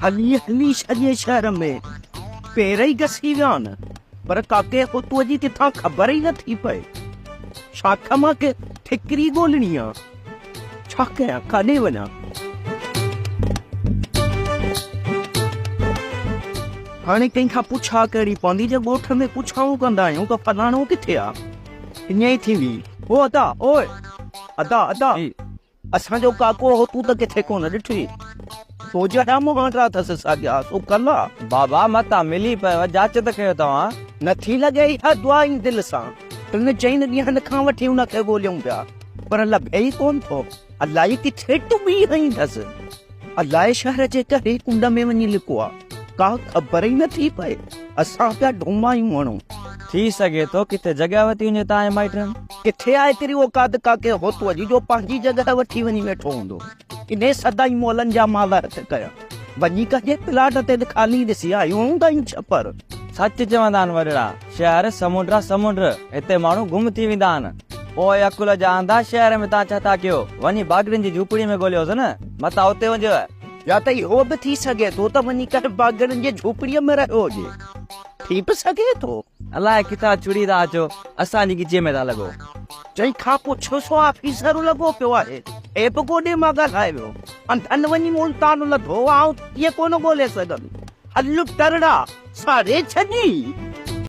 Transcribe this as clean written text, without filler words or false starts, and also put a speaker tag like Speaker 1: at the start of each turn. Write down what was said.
Speaker 1: हली हली सॼे शहर में पहिरियों ई घसी विया आहिनि, पर काके को तूं जी किथां ख़बर ई नथी पए। छा कमां के ठिकरी ॻोल्हणी आहे, छा कयां, काॾे वञां? हाणे कंहिंखां पुछा कहिड़ी पवंदी, जे ॻोठ में पुछाऊं कंदा आहियूं त फलाणो किथे आहे, ईअं ई थींदी। ओ अदा, ओए अदा अदा, असांजो काको हो, तूं त किथे कोन ॾिठी। तो जॾहिं मुहांडा अथसि साॻिया, तो कला
Speaker 2: बाबा मता मिली पियो, जांच त कयो तव्हां।
Speaker 1: नथी लॻे इहा दुआ ई दिलि सां। टिनि चइनि ॾींहंनि खां वठी हुनखे ॻोल्हियूं पिया, पर लभे ई कोन थो। अलाए किथे टुॿी हईंदसि, अलाए शहर जे करे कुंड में वञी लिको आहे, का ख़बर ई नथी पए। असां पिया ढूंढायूं वणूं।
Speaker 2: थी सघे थो किथे जॻह वठी वञे तव्हांजे माइटनि।
Speaker 1: किथे आहे तेरी औकात काके होतू जी जो पंहिंजी जॻह वठी वञी वेठो हूंदो। इन सदाई मोलनि जा माल हथ कया, वञी कजे प्लाट ते ख़ाली ॾिसी आयूं ताईं छपर।
Speaker 2: सच चवंदा आहिनि वॾड़ा, शहर समुंड आहे समुंड, हिते माण्हू गुम थी वेंदा आहिनि। पोइ अकुल जा आंदा शहर में तव्हां छा था कयो, वञी बागड़ियुनि जी झूपड़ी में ॻोल्हियोसि न, मता उते वञो।
Speaker 1: या त इहो बि थी सघे थो त वञी करे बागड़ियुनि जी झूपड़ीअ में रहियो हुजे, थी बि सघे थो।
Speaker 2: अलाए किथां चुड़ी था अचो, असांजी गिचे में था लॻो।
Speaker 1: चई खां पुछो सो ऑफिसर लॻो पियो आहे, ए बि गोॾे मां ॻाल्हाए वियो, अंधनि वञी मुल्तान लधो, आउं इहे कोन ॻोल्हे सघंदुमि। हल टरड़ा साड़े छॾी।